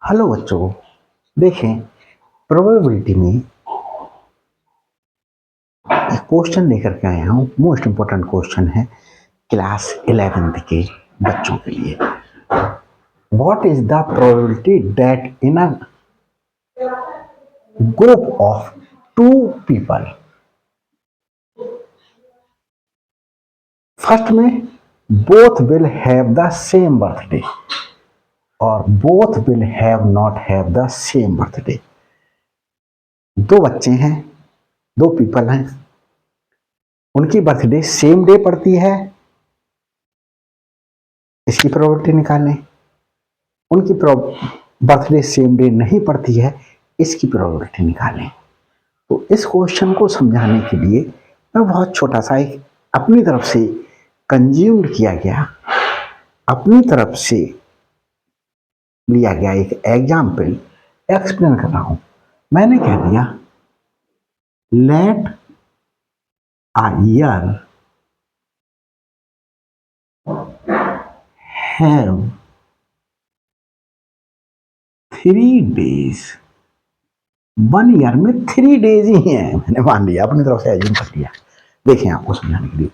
Hello बच्चों, देखें probability में एक क्वेश्चन लेकर के आया हूँ। मोस्ट इम्पोर्टेंट क्वेश्चन है क्लास 11th के बच्चों के लिए। What is the probability that in a group of 2 people, first में both will have the same birthday और both will have not have the same birthday. दो बच्चे हैं, दो पीपल हैं, उनकी बर्थडे सेम डे पड़ती है, इसकी प्रोबेबिलिटी निकालें। उनकी बर्थडे सेम डे नहीं पड़ती है, इसकी प्रोबेबिलिटी निकालें। तो इस क्वेश्चन को समझाने के लिए मैं बहुत छोटा सा एक अपनी तरफ से कंज्यूम्ड किया गया, अपनी तरफ से लिया गया एक एग्जाम्पल एक्सप्लेन कर रहा हूं। मैंने कह दिया let a year have 3 days। 1 year में 3 days ही हैं, मैंने मान लिया, अपनी तरफ से एज्यूम कर लिया। देखें आपको समझाने के लिए,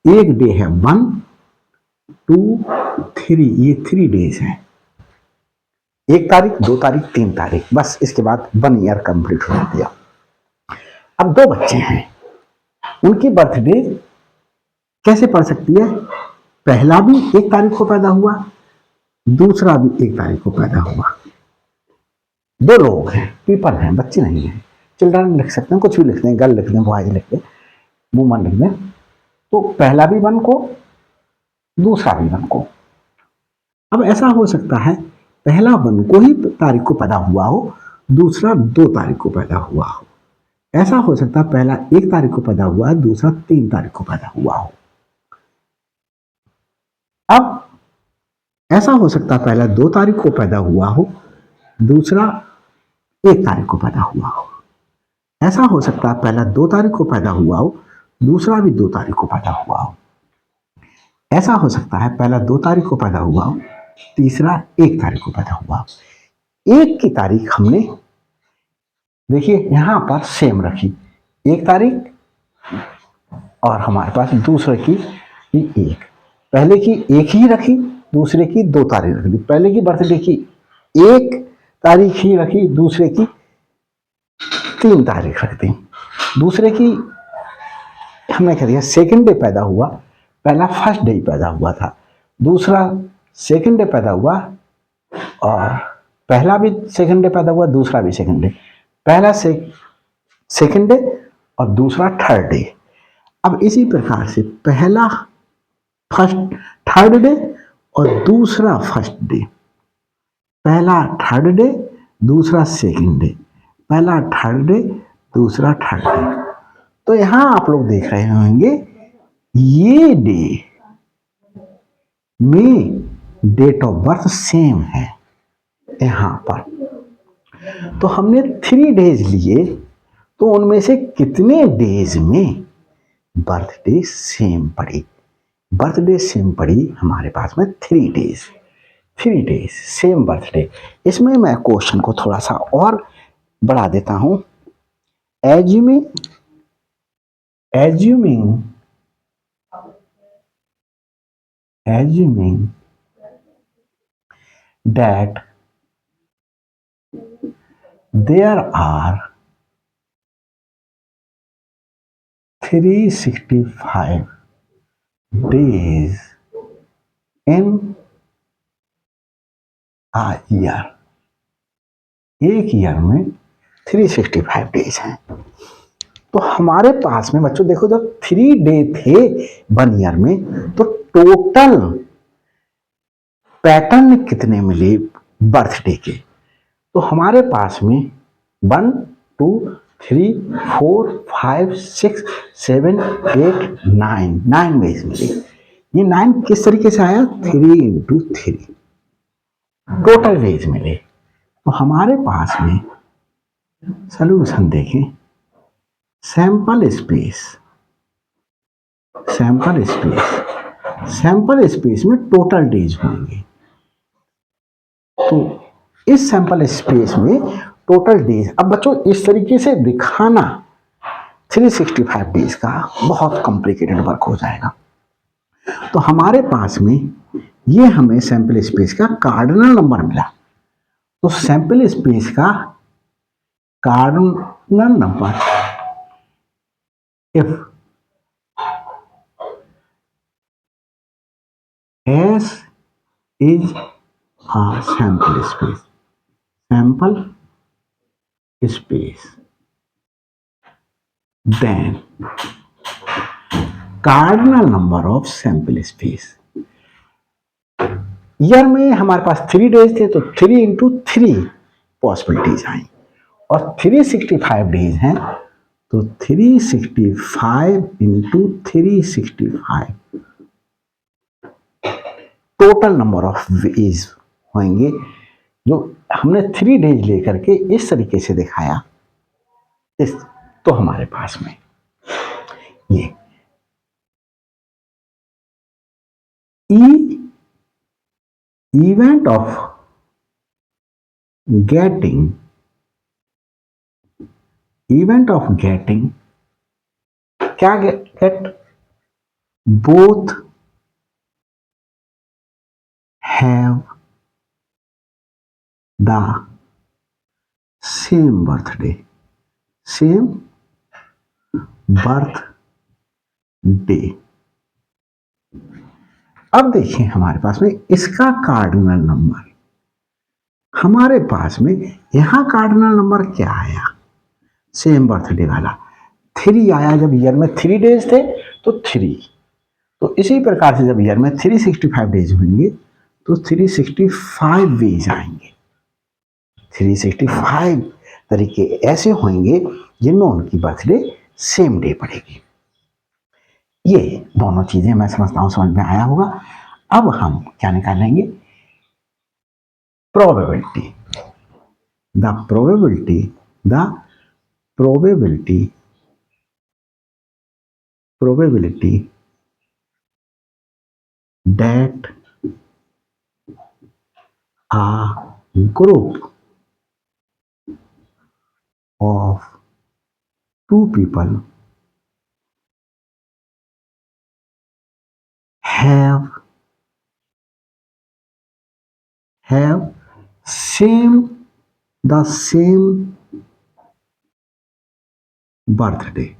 एक डे है 1, 2, 3, ये 3 days हैं। 1 तारीख, 2 तारीख, 3 तारीख, बस इसके बाद 1 ईयर कंप्लीट हो जाती है। अब दो बच्चे हैं, उनकी बर्थडे कैसे पड़ सकती है? पहला भी 1 तारीख को पैदा हुआ, दूसरा भी 1 तारीख को पैदा हुआ। दो लोग हैं, पीपल हैं, बच्चे नहीं हैं। चिल्ड्रन लिख सकते हैं, कुछ भी लिखते हैं, गर्ल लिख दें, बॉयज लिख दें, वुमन लिख दें। तो पहला भी 1 को, दूसरा भी 1 को। अब ऐसा हो सकता है पहला 1 को ही तारीख को पैदा हुआ हो, दूसरा 2 तारीख को पैदा हुआ हो। ऐसा हो सकता है पहला 1 तारीख को पैदा हुआ है, दूसरा 3 तारीख को पैदा हुआ हो। अब ऐसा हो सकता है पहला 2 तारीख को पैदा हुआ हो, दूसरा 1 तारीख को पैदा हुआ हो। ऐसा हो सकता है पहला 2 तारीख को पैदा हुआ हो, दूसरा भी 2 तारीख को पैदा हुआ हो। ऐसा हो सकता है पहला 2 तारीख को पैदा हुआ हो, तीसरा 1 तारीख को पैदा हुआ हो। 1 की तारीख हमने देखिए यहां पर सेम रखी, 1 तारीख, और हमारे पास दूसरे की 1, पहले की 1 ही रखी, दूसरे की 2 तारीख रख दी। पहले की बर्थडे की 1 तारीख ही रखी, दूसरे की 3 तारीख रख दी। दूसरे की हमने कह दिया सेकंड डे पैदा हुआ, पहला फर्स्ट डे पैदा हुआ था, दूसरा सेकंड डे पैदा हुआ, और पहला भी सेकंड डे पैदा हुआ, दूसरा भी सेकंड डे, पहला सेकंड डे और दूसरा थर्ड डे। अब इसी प्रकार से पहला फर्स्ट थर्ड डे और दूसरा फर्स्ट डे, पहला थर्ड डे, दूसरा सेकंड डे, पहला थर्ड डे, दूसरा थर्ड डे। तो यहां आप लोग देख रहे होंगे ये डे में डेट ऑफ बर्थ सेम है यहां पर। तो हमने 3 days लिए, तो उनमें से कितने डेज में बर्थडे सेम पड़ी? बर्थडे सेम पड़ी हमारे पास में 3 days, 3 days सेम बर्थडे। इसमें मैं क्वेश्चन को थोड़ा सा और बढ़ा देता हूं। assuming that there are 365 days in a year, एक ईयर में 365 डेज हैं। तो हमारे पास में बच्चों देखो, जब 3 डे थे 1 ईयर में, तो टोटल पैटर्न कितने मिले बर्थडे के? तो हमारे पास में 1, 2, 3, 4, 5, 6, 7, 8, 9 वेज मिले। ये 9 किस तरीके से आया? 3 into 3 टोटल वेज मिले। तो हमारे पास में सॉल्यूशन देखें, सैंपल स्पेस सैंपल स्पेस में टोटल डेज होंगे। तो इस सैंपल स्पेस में टोटल डेज, अब बच्चों इस तरीके से दिखाना 365 डेज का बहुत कॉम्प्लिकेटेड वर्क हो जाएगा। तो हमारे पास में ये हमें सैंपल स्पेस का कार्डिनल नंबर मिला। तो सैंपल स्पेस का cardinal number if S is a sample space, then cardinal number of sample space, year में हमारे पास 3 डेज थे तो 3 इंटू 3 पॉसिबिलिटीज आई, और 365 डेज हैं तो 365 into 365 total number of ways होंगे, जो हमने 3 डेज लेकर के इस तरीके से दिखाया। इस तो हमारे पास में ये event of getting क्या get both have the same birthday, अब देखिए हमारे पास में इसका कार्डिनल नंबर, हमारे पास में यहां कार्डिनल नंबर क्या आया, सेम बर्थडे वाला 3 आया। जब ईयर में 3 डेज थे तो 3, तो इसी प्रकार से जब ईयर में 365 डेज होंगे तो 365 वेज आएंगे। 365 तरीके ऐसे होंगे जिनमें उनकी बर्थडे सेम डे पड़ेगी। ये दोनों चीजें मैं समझता हूं समझ में आया होगा। अब हम क्या निकालेंगे, probability, the probability that a group of 2 people have the same birthday,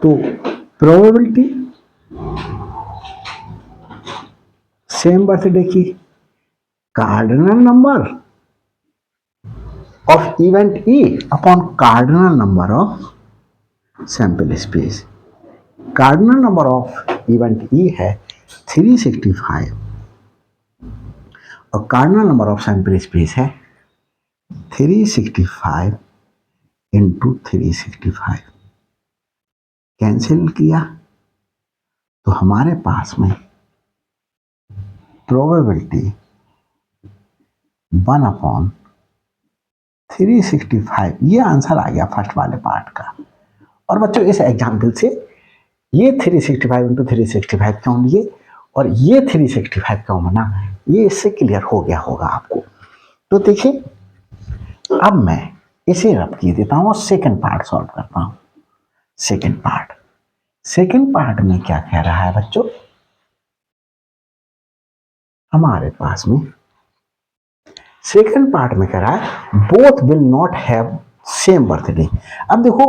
तो प्रोबेबिलिटी सेम बर्थडे की, cardinal number of event E upon cardinal number of sample space. Cardinal number of event E है 365 और cardinal number of sample space है 365 into 365। Cancel किया तो हमारे पास में प्रोबेबिलिटी 1 अपॉन 365, ये आंसर आ गया फर्स्ट वाले पार्ट का। और बच्चों इस एग्जाम्पल से ये 365 इंटू 365 क्यों लिए और ये 365 क्यों बना, ये इससे क्लियर हो गया होगा आपको। तो देखिए अब मैं इसे रब किए देता हूँ और सेकंड पार्ट सॉल्व करता हूँ। सेकंड पार्ट में क्या कह रहा है बच्चों, हमारे पास में सेकंड पार्ट में कह रहा है both will not have same birthday. अब देखो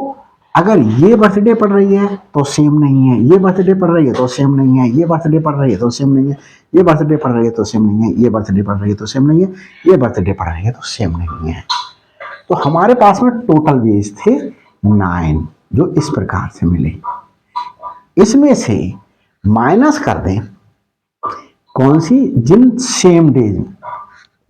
अगर ये बर्थडे पड़ रही है तो सेम नहीं है, ये बर्थडे पड़ रही है तो सेम नहीं है, ये बर्थडे पड़ रही है तो सेम नहीं है, ये बर्थडे पड़ रही है तो सेम नहीं है, ये बर्थडे पड़ रही है तो सेम नहीं है, ये बर्थडे पड़ रही है तो सेम नहीं है। तो हमारे पास में टोटल वेज थे 9 जो इस प्रकार से मिले। इसमें से माइनस कर दें कौन सी, जिन सेम डेज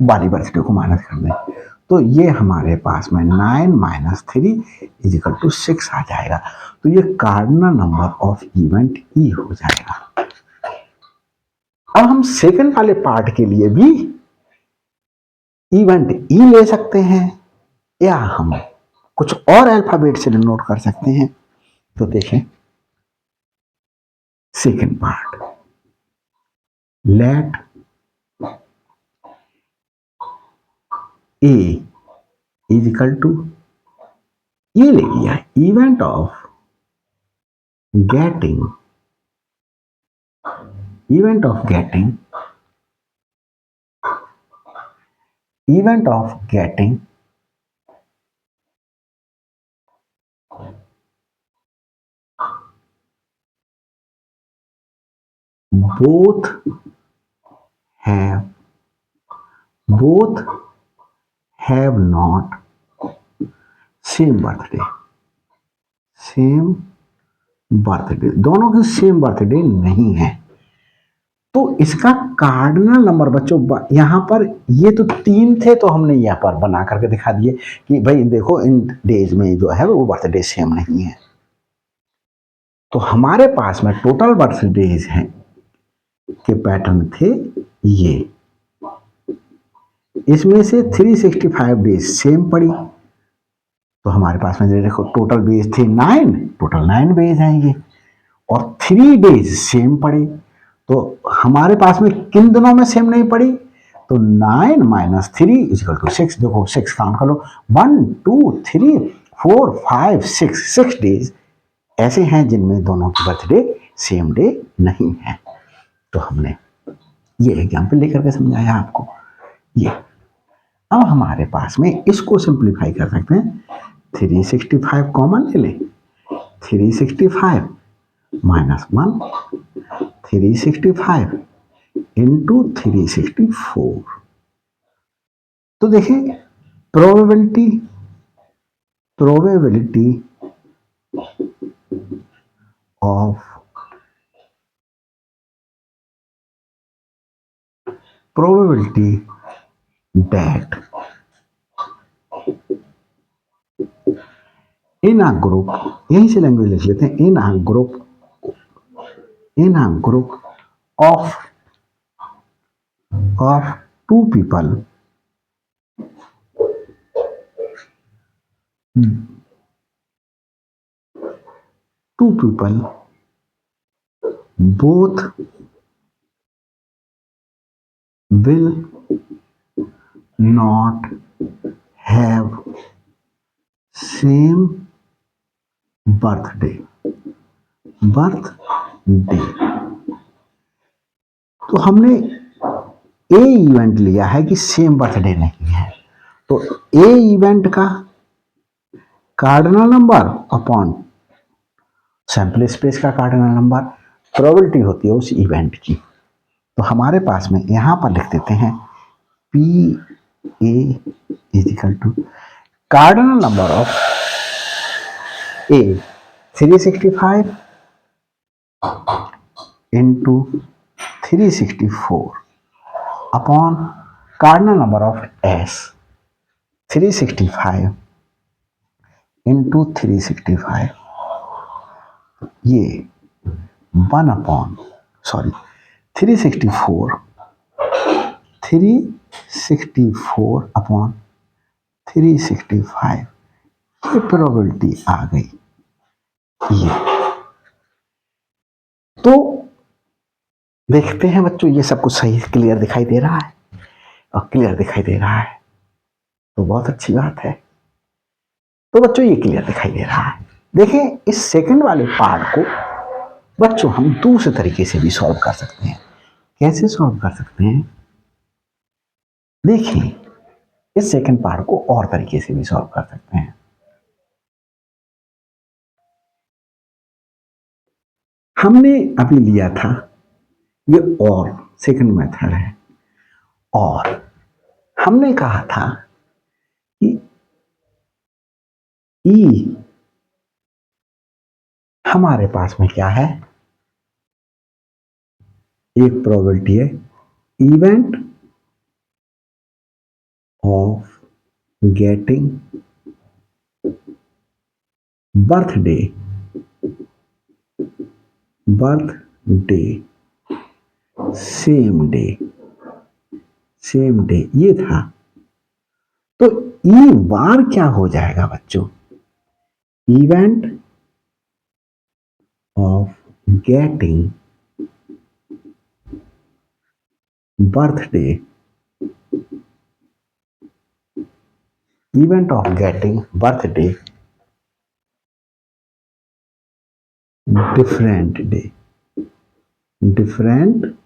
वाली बर्थडे को माइनस कर दें, तो ये हमारे पास में 9 माइनस 3 इज इक्वल टू 6 आ जाएगा। तो ये cardinal number of event E हो जाएगा। अब हम सेकंड वाले पार्ट के लिए भी इवेंट E ले सकते हैं या हम कुछ और अल्फाबेट से डिनोट कर सकते हैं। तो देखें second part, let A is equal to, ये ले लिया event of getting, event of getting, event of getting both have, both have not same birthday, same birthday, दोनों की सेम बर्थडे नहीं है। तो इसका कार्डिनल नंबर बच्चों यहां पर ये तो 3 थे, तो हमने यहां पर बना करके दिखा दिए कि भाई देखो इन डेज में जो है वो बर्थडे सेम नहीं है। तो हमारे पास में टोटल बर्थडेज हैं के पैटर्न थे ये, इसमें से 365 डेज सेम पड़ी। तो हमारे पास में देखो टोटल बेज थे 9, टोटल 9 बेज हैं ये, और 3 डेज सेम पड़े। तो हमारे पास में किन दिनों में सेम नहीं पड़ी, तो 9 माइनस 3 इक्वल टू 6। देखो 6 काउंट कर लो, 1 2 3 4 5 6 डेज ऐसे हैं जिनमें दोनों की बर्थडे सेम डे नहीं है। तो हमने ये एग्जाम्पल लेकर के समझाया आपको। ये अब हमारे पास में इसको सिंप्लीफाई कर सकते हैं, 365 कॉमन ले लें, 365 माइनस 1, 365 इंटू 364। तो देखें probability, probability of, probability that in a group, यहीं से लैंग्वेज लिख लेते हैं, in a group, in a group of 2 people, 2 people both will not have same birthday, तो हमने ए इवेंट लिया है कि सेम बर्थडे नहीं है, तो ए इवेंट का cardinal number upon sample space का कार्डिनल नंबर, प्रोबेबिलिटी होती है उस इवेंट की। तो हमारे पास में यहां पर लिख देते हैं P A is equal to cardinal number of A 365 into 364 upon cardinal number of S 365 into 365, ये 1 अपॉन 364 अपॉन 365, ये प्रोबेबिलिटी आ गई ये। तो देखते हैं बच्चों ये सब कुछ सही क्लियर दिखाई दे रहा है, और क्लियर दिखाई दे रहा है तो बहुत अच्छी बात है। तो बच्चों ये क्लियर दिखाई दे रहा है। देखें इस सेकंड वाले पार्ट को बच्चों हम दूसरे तरीके से भी सॉल्व कर सकते हैं। कैसे सॉल्व कर सकते हैं, देखिए इस सेकंड पार्ट को और तरीके से भी सॉल्व कर सकते हैं। हमने अभी लिया था ये और सेकंड मेथड है, और हमने कहा था कि ई हमारे पास में क्या है, एक प्रोबेबिलिटी है event of getting birthday same day, ये था। तो ई बार क्या हो जाएगा बच्चों, event of getting birthday, event of getting birthday different day, different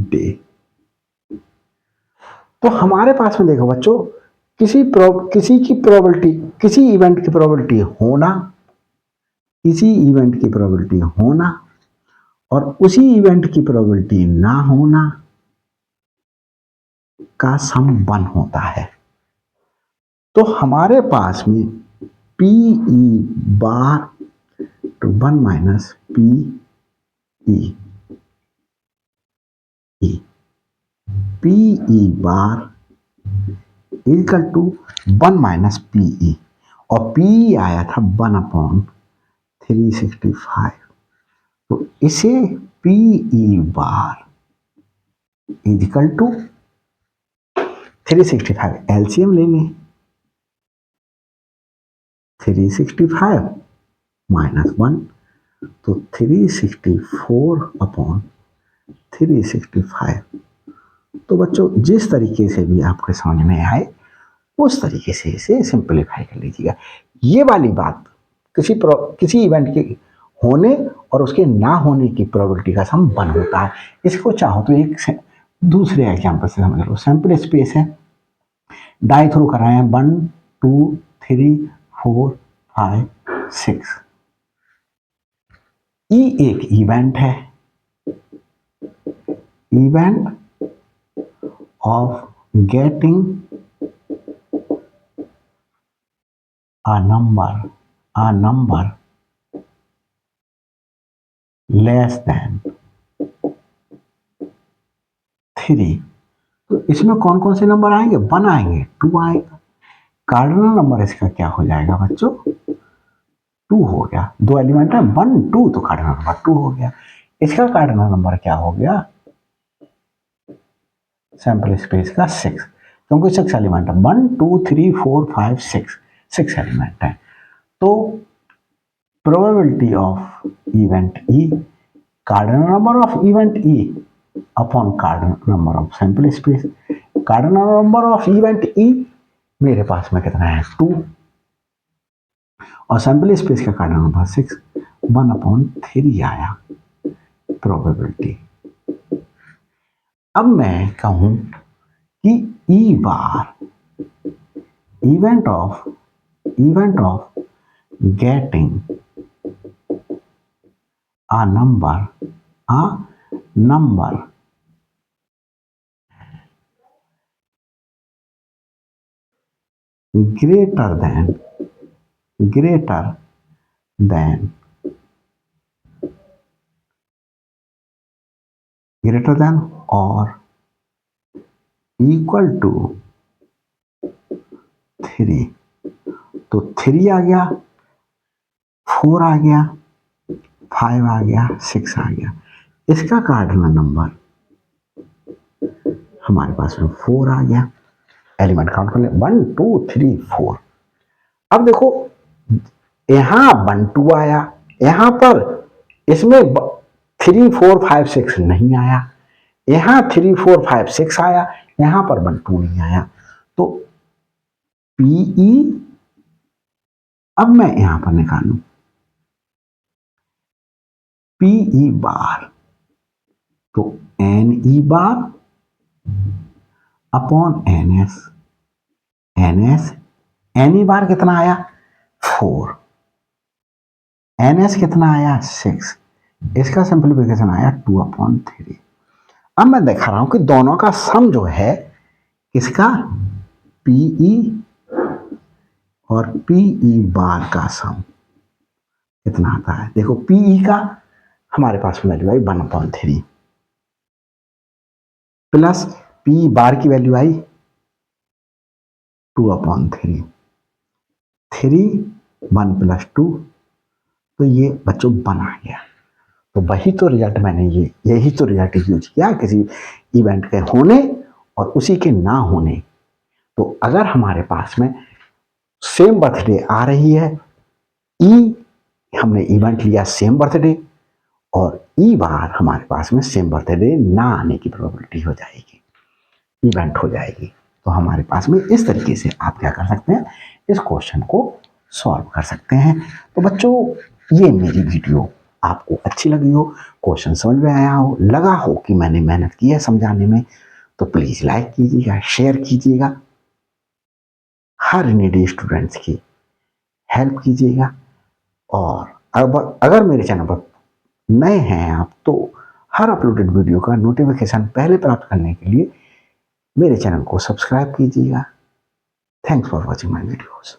day। तो हमारे पास में देखो बच्चों, किसी की प्रोबेबिलिटी, किसी इवेंट की प्रोबेबिलिटी होना, किसी इवेंट की प्रोबेबिलिटी होना और उसी इवेंट की प्रोबेबिलिटी ना होना का सम 1 होता है। तो हमारे पास में P E bar to 1 minus P E, P E bar equal to 1 minus P E, और पी आया था 1/365। तो इसे P E bar equal to 365, LCM ले लें, 365 माइनस 1, तो 364/365। तो बच्चों जिस तरीके से भी आपके समझ में आए उस तरीके से इसे सिंपलीफाई कर लीजिएगा। ये वाली बात किसी इवेंट के होने और उसके ना होने की प्रोबेबिलिटी का सम 1 होता है। इसको चाहो तो एक दूसरे एग्जांपल से समझ लो। सैंपल स्पेस है, डाई थ्रू कर रहे हैं 1 2 3 4 5 6। ई एक इवेंट है, event of getting a number less than 3। तो इसमें कौन कौन से नंबर आएंगे? 1 आएंगे, 2 आएगा। कार्डिनल नंबर इसका क्या हो जाएगा बच्चों? 2 हो गया। 2 एलिमेंट है, 1 2, तो कार्डिनल नंबर 2 हो गया। इसका कार्डिनल नंबर क्या हो गया? सैंपल स्पेस का 6, क्योंकि 6 एलिमेंट है। 1 2 3 4 5 6 एलिमेंट है। तो probability of event E, cardinal number of event E upon cardinal number of sample space. Cardinal number of event E मेरे पास में कितना है? 2, और सैंपल स्पेस का कार्डिनल नंबर 6, 1/3 आया प्रोबेबिलिटी। अब मैं कहूं कि E bar event of getting a number greater than or equal to 3। तो 3 आ गया, 4 आ गया, 5 आ गया, 6 आ गया। इसका कार्डिनल नंबर हमारे पास में 4 आ गया। एलिमेंट काउंट कर ले, 1 2 3 4। अब देखो यहां 1 2 आया, यहां पर इसमें 3 4 5 6 नहीं आया, यहां 3 4 5 6 आया, यहां पर 1 2 नहीं आया। तो पीई, अब मैं यहां पर निकालूं पीई बार, तो n E bar upon n S. N E bar कितना आया? 4। एन एस कितना आया? 6। इसका सिंपलीफिकेशन आया 2/3। अब मैं दिखा रहा हूं कि दोनों का सम जो है इसका पीई और पीई बार का सम कितना आता है? देखो पीई का हमारे पास वैल्यू आई 1/3 प्लस पी बार की वैल्यू आई 2/3। 3 1 + 2, तो ये बच्चों 1 आ गया। तो वही तो रिजल्ट मैंने यही तो रिजल्ट यूज किया किसी इवेंट के होने और उसी के ना होने। तो अगर हमारे पास में सेम बर्थडे आ रही है ई हमने इवेंट लिया सेम बर्थडे, और ई बार हमारे पास में सेम बर्थडे ना आने की प्रोबेबिलिटी हो जाएगी, इवेंट हो जाएगी। तो हमारे पास में इस तरीके से आप क्या कर सकते हैं, इस क्वेश्चन को सॉल्व कर सकते हैं। तो बच्चों, ये मेरी वीडियो आपको अच्छी लगी हो, क्वेश्चन समझ में आया हो, लगा हो कि मैंने मेहनत की है समझाने में, तो प्लीज़ लाइक कीजिएगा, शेयर कीजिएगा, हर नीडी स्टूडेंट्स की हेल्प कीजिएगा। और अगर मेरे चैनल पर नए हैं आप, तो हर अपलोडेड वीडियो का नोटिफिकेशन पहले प्राप्त करने के लिए मेरे चैनल को सब्सक्राइब कीजिएगा। Thanks for watching my videos.